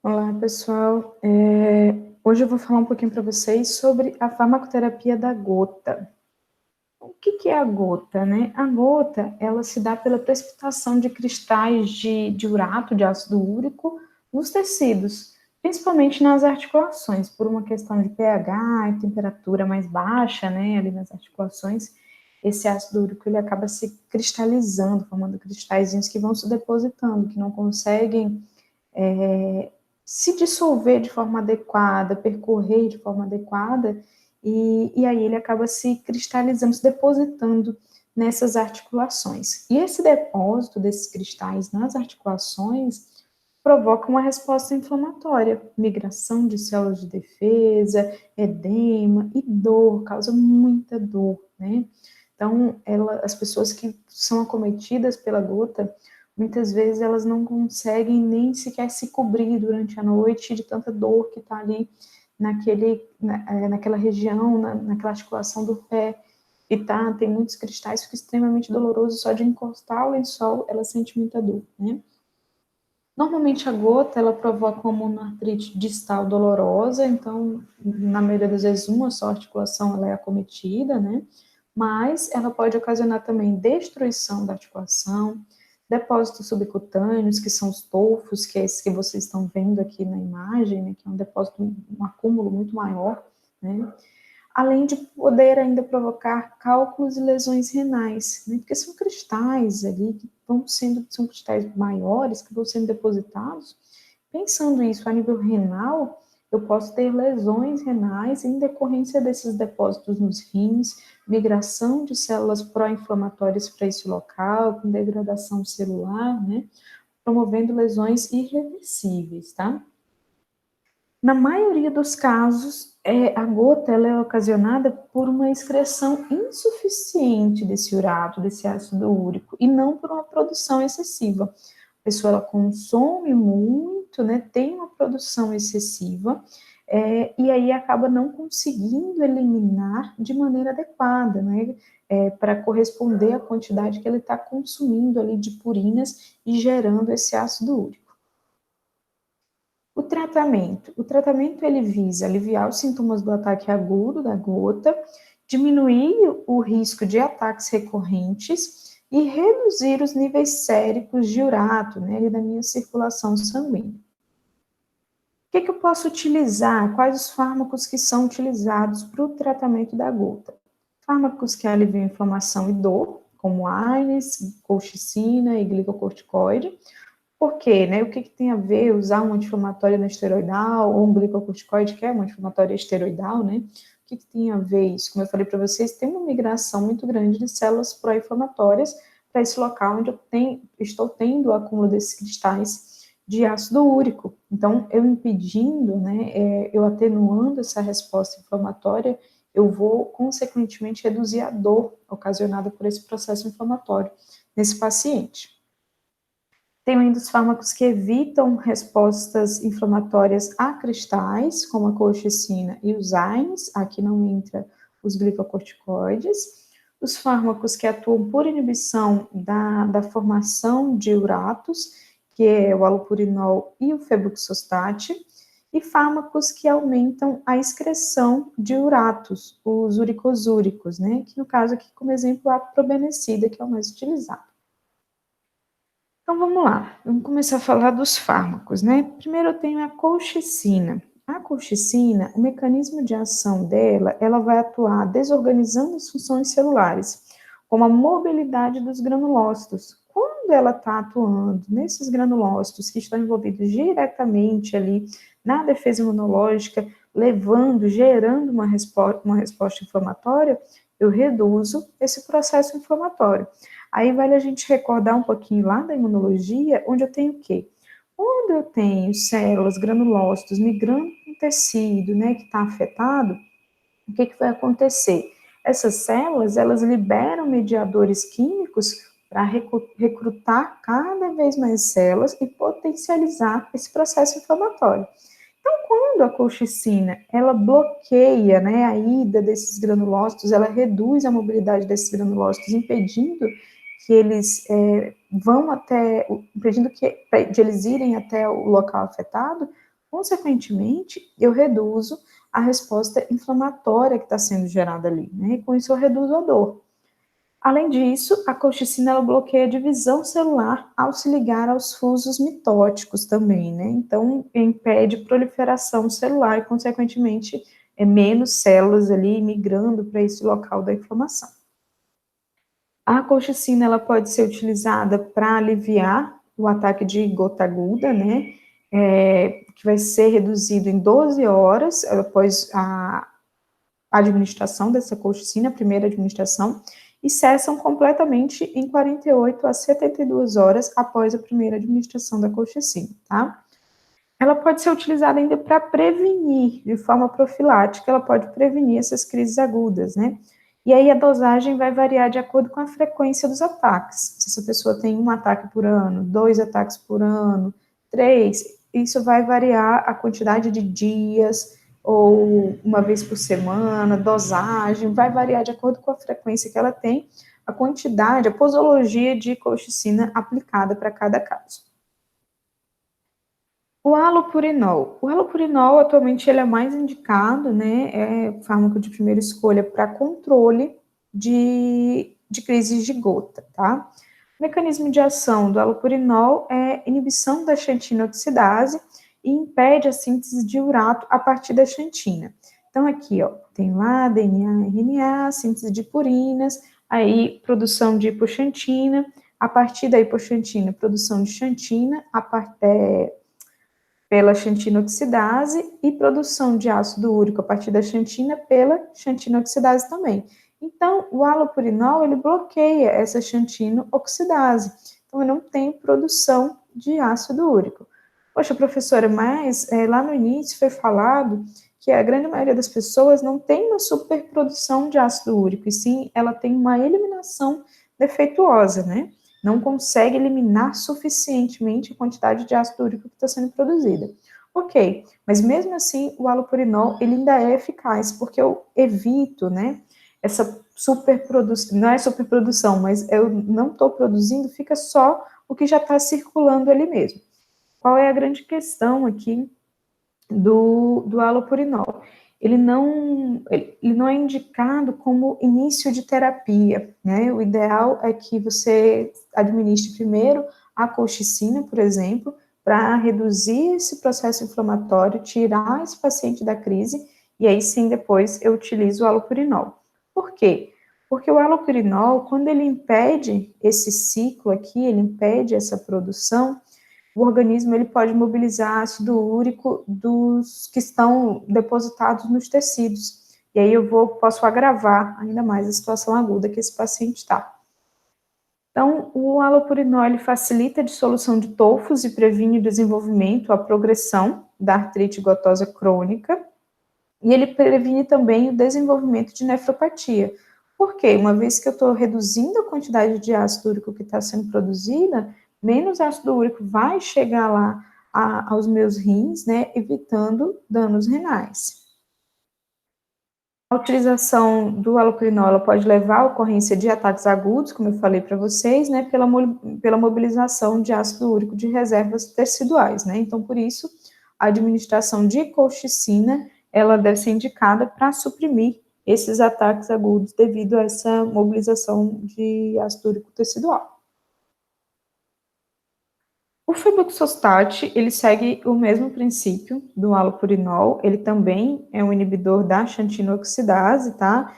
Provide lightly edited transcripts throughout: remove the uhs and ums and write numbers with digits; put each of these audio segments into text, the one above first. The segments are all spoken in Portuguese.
Olá, pessoal. Hoje eu vou falar um pouquinho para vocês sobre a farmacoterapia da gota. O que é a gota, né? A gota, ela se dá pela precipitação de cristais de urato, de ácido úrico, nos tecidos, principalmente nas articulações, por uma questão de pH e temperatura mais baixa, né, ali nas articulações. Esse ácido úrico, ele acaba se cristalizando, formando cristalzinhos que vão se depositando, que não conseguem se dissolver de forma adequada, percorrer de forma adequada, e aí ele acaba se cristalizando, se depositando nessas articulações. E esse depósito desses cristais nas articulações provoca uma resposta inflamatória, migração de células de defesa, edema e dor, causa muita dor, né? Então, as pessoas que são acometidas pela gota, muitas vezes elas não conseguem nem sequer se cobrir durante a noite de tanta dor que está ali naquela região, naquela articulação do pé. E tem muitos cristais, fica extremamente doloroso só de encostar o lençol, ela sente muita dor, né? Normalmente a gota, ela provoca uma monoartrite distal dolorosa, então, na maioria das vezes, uma só articulação ela é acometida, né? Mas ela pode ocasionar também destruição da articulação, depósitos subcutâneos, que são os tofos, que é esse que vocês estão vendo aqui na imagem, né? Que é um depósito, um acúmulo muito maior, né? Além de poder ainda provocar cálculos e lesões renais, né? Porque são cristais ali que são cristais maiores que vão sendo depositados. Pensando isso a nível renal, eu posso ter lesões renais em decorrência desses depósitos nos rins, migração de células pró-inflamatórias para esse local, com degradação celular, né? Promovendo lesões irreversíveis, tá? Na maioria dos casos, a gota ela é ocasionada por uma excreção insuficiente desse urato, desse ácido úrico, e não por uma produção excessiva. A pessoa ela consome muito, né, tem uma produção excessiva, e aí acaba não conseguindo eliminar de maneira adequada, né, para corresponder à quantidade que ele está consumindo ali de purinas e gerando esse ácido úrico. O tratamento ele visa aliviar os sintomas do ataque agudo da gota, diminuir o risco de ataques recorrentes e reduzir os níveis séricos de urato, né, da minha circulação sanguínea. O que eu posso utilizar? Quais os fármacos que são utilizados para o tratamento da gota? Fármacos que aliviam inflamação e dor, como AINES, colchicina e glicocorticoide. Por quê, né? O que tem a ver usar um anti-inflamatório não esteroidal ou um glicocorticoide, que é um anti-inflamatório esteroidal, né? O que tem a ver isso? Como eu falei para vocês, tem uma migração muito grande de células pró-inflamatórias para esse local onde estou tendo o acúmulo desses cristais de ácido úrico. Então, eu impedindo, né, eu atenuando essa resposta inflamatória, eu vou, consequentemente, reduzir a dor ocasionada por esse processo inflamatório nesse paciente. Tem ainda os fármacos que evitam respostas inflamatórias a cristais, como a colchicina e os AINES, aqui não entra os glicocorticoides. Os fármacos que atuam por inibição da formação de uratos, que é o allopurinol e o febuxostat, e fármacos que aumentam a excreção de uratos, os uricosúricos, né? Que no caso aqui, como exemplo, a probenecida, que é o mais utilizado. Então vamos lá, vamos começar a falar dos fármacos, né? Primeiro eu tenho a colchicina. A colchicina, o mecanismo de ação dela, ela vai atuar desorganizando as funções celulares, como a mobilidade dos granulócitos. Quando ela está atuando nesses granulócitos que estão envolvidos diretamente ali na defesa imunológica, gerando uma resposta inflamatória, eu reduzo esse processo inflamatório. Aí vale a gente recordar um pouquinho lá da imunologia, onde eu tenho o quê? Quando eu tenho células, granulócitos migrando no tecido, né, que está afetado, o que vai acontecer? Essas células, elas liberam mediadores químicos para recrutar cada vez mais células e potencializar esse processo inflamatório. Então, quando a colchicina, ela bloqueia, né, a ida desses granulócitos, ela reduz a mobilidade desses granulócitos, impedindo que eles impedindo de eles irem até o local afetado, Consequentemente, eu reduzo a resposta inflamatória que está sendo gerada ali, né? E com isso eu reduzo a dor. Além disso, a colchicina ela bloqueia a divisão celular ao se ligar aos fusos mitóticos também, né? Então, impede proliferação celular e, consequentemente, menos células ali migrando para esse local da inflamação. A colchicina ela pode ser utilizada para aliviar o ataque de gota aguda, né? Que vai ser reduzido em 12 horas após a administração dessa colchicina, a primeira administração, e cessam completamente em 48 a 72 horas após a primeira administração da colchicina, tá? Ela pode ser utilizada ainda para prevenir, de forma profilática, ela pode prevenir essas crises agudas, né? E aí a dosagem vai variar de acordo com a frequência dos ataques. Se essa pessoa tem um ataque por ano, 2 ataques por ano, 3, isso vai variar a quantidade de dias, ou uma vez por semana, dosagem, vai variar de acordo com a frequência que ela tem, a quantidade, a posologia de colchicina aplicada para cada caso. O halopurinol. O halopurinol, atualmente, ele é mais indicado, né, é fármaco de primeira escolha para controle de crises de gota, tá? O mecanismo de ação do halopurinol é inibição da xantina oxidase e impede a síntese de urato a partir da xantina. Então, aqui, ó, tem lá DNA, RNA, síntese de purinas, aí produção de hipoxantina, a partir da hipoxantina, produção de xantina, pela xantina oxidase e produção de ácido úrico a partir da xantina pela xantina oxidase também. Então, o halopurinol, ele bloqueia essa xantina oxidase. Então, eu não tenho produção de ácido úrico. Poxa, professora, mas lá no início foi falado que a grande maioria das pessoas não tem uma superprodução de ácido úrico, e sim, ela tem uma eliminação defeituosa, né? Não consegue eliminar suficientemente a quantidade de ácido úrico que está sendo produzida. Ok, mas mesmo assim o halopurinol ele ainda é eficaz, porque eu evito, né, essa superprodução, não é superprodução, mas eu não estou produzindo, fica só o que já está circulando ali mesmo. Qual é a grande questão aqui do halopurinol? Ele não é indicado como início de terapia, né? O ideal é que você administre primeiro a colchicina, por exemplo, para reduzir esse processo inflamatório, tirar esse paciente da crise, e aí sim depois eu utilizo o halopurinol. Por quê? Porque o halopurinol, quando ele impede esse ciclo aqui, ele impede essa produção, o organismo ele pode mobilizar ácido úrico dos que estão depositados nos tecidos. E aí posso agravar ainda mais a situação aguda que esse paciente está. Então, o halopurinol ele facilita a dissolução de tofos e previne o desenvolvimento, a progressão da artrite gotosa crônica, e ele previne também o desenvolvimento de nefropatia. Por quê? Uma vez que eu estou reduzindo a quantidade de ácido úrico que está sendo produzida, menos ácido úrico vai chegar lá aos meus rins, né, evitando danos renais. A utilização do halopurinol pode levar à ocorrência de ataques agudos, como eu falei para vocês, né, pela mobilização de ácido úrico de reservas teciduais, né, então por isso a administração de colchicina, ela deve ser indicada para suprimir esses ataques agudos devido a essa mobilização de ácido úrico tecidual. O febuxostat, ele segue o mesmo princípio do halopurinol, ele também é um inibidor da xantina oxidase, tá?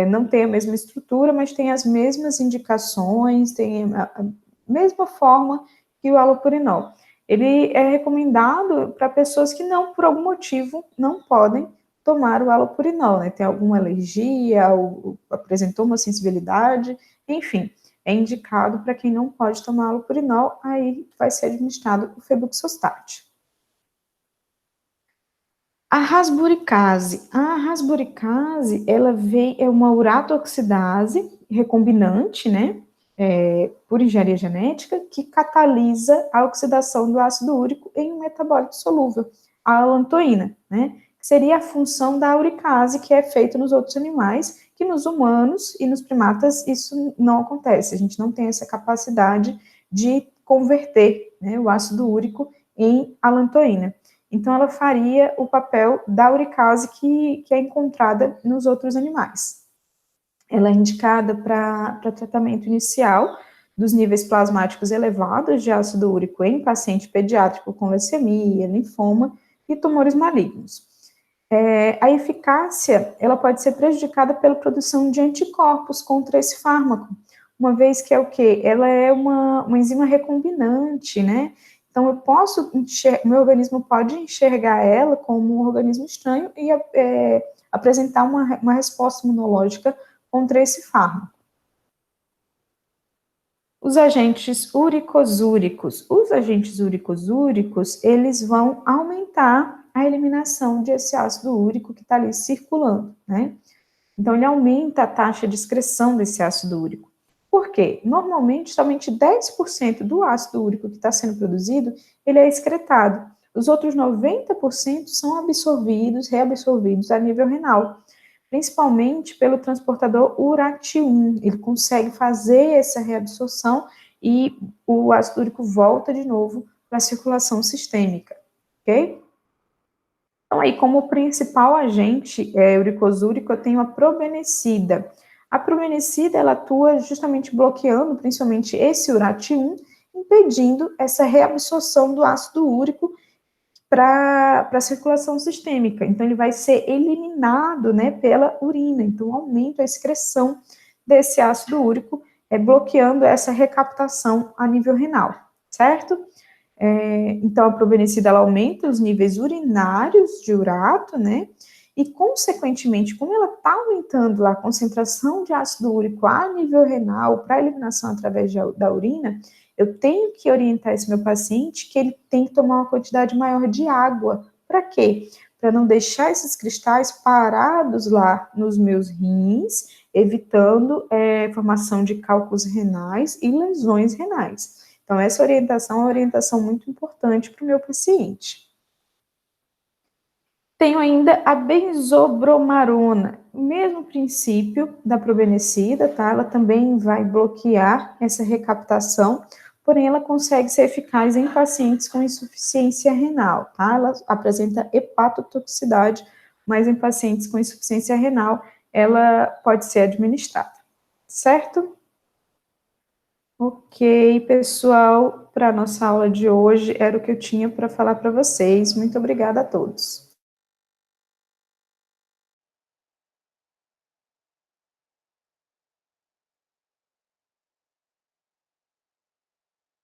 Não tem a mesma estrutura, mas tem as mesmas indicações, tem a mesma forma que o halopurinol. Ele é recomendado para pessoas que não, por algum motivo, não podem tomar o halopurinol, né? Tem alguma alergia, ou apresentou uma sensibilidade, enfim, é indicado para quem não pode tomar halopurinol, aí vai ser administrado o febuxostat. A rasburicase, ela é uma uratoxidase recombinante, né, por engenharia genética, que catalisa a oxidação do ácido úrico em um metabólito solúvel, a alantoína, né, que seria a função da uricase que é feita nos outros animais, que nos humanos e nos primatas isso não acontece, a gente não tem essa capacidade de converter, né, o ácido úrico em alantoína. Então, ela faria o papel da uricase que é encontrada nos outros animais. Ela é indicada para tratamento inicial dos níveis plasmáticos elevados de ácido úrico em paciente pediátrico com leucemia, linfoma e tumores malignos. A eficácia, ela pode ser prejudicada pela produção de anticorpos contra esse fármaco, uma vez que é o quê? Ela é uma enzima recombinante, né? Então, meu organismo pode enxergar ela como um organismo estranho e apresentar uma resposta imunológica contra esse fármaco. Os agentes uricosúricos. Os agentes uricosúricos, eles vão aumentar a eliminação desse ácido úrico que está ali circulando, né? Então, ele aumenta a taxa de excreção desse ácido úrico. Por quê? Normalmente, somente 10% do ácido úrico que está sendo produzido, ele é excretado. Os outros 90% são absorvidos, reabsorvidos a nível renal, principalmente pelo transportador URAT1. Ele consegue fazer essa reabsorção e o ácido úrico volta de novo para a circulação sistêmica, ok? Então, aí, como principal agente uricosúrico, eu tenho a probenecida. A probenecida, ela atua justamente bloqueando, principalmente esse URAT1, impedindo essa reabsorção do ácido úrico para a circulação sistêmica. Então, ele vai ser eliminado, né, pela urina. Então, aumenta a excreção desse ácido úrico, bloqueando essa recaptação a nível renal, certo? Então, a probenecida, ela aumenta os níveis urinários de urato, né? E, consequentemente, como ela está aumentando lá a concentração de ácido úrico a nível renal para eliminação através da urina, eu tenho que orientar esse meu paciente que ele tem que tomar uma quantidade maior de água. Para quê? Para não deixar esses cristais parados lá nos meus rins, evitando formação de cálculos renais e lesões renais. Então, essa orientação é uma orientação muito importante para o meu paciente. Tenho ainda a benzobromarona, mesmo princípio da probenecida, tá? Ela também vai bloquear essa recaptação, porém ela consegue ser eficaz em pacientes com insuficiência renal, tá? Ela apresenta hepatotoxicidade, mas em pacientes com insuficiência renal, ela pode ser administrada, certo? Ok, pessoal, para a nossa aula de hoje era o que eu tinha para falar para vocês. Muito obrigada a todos.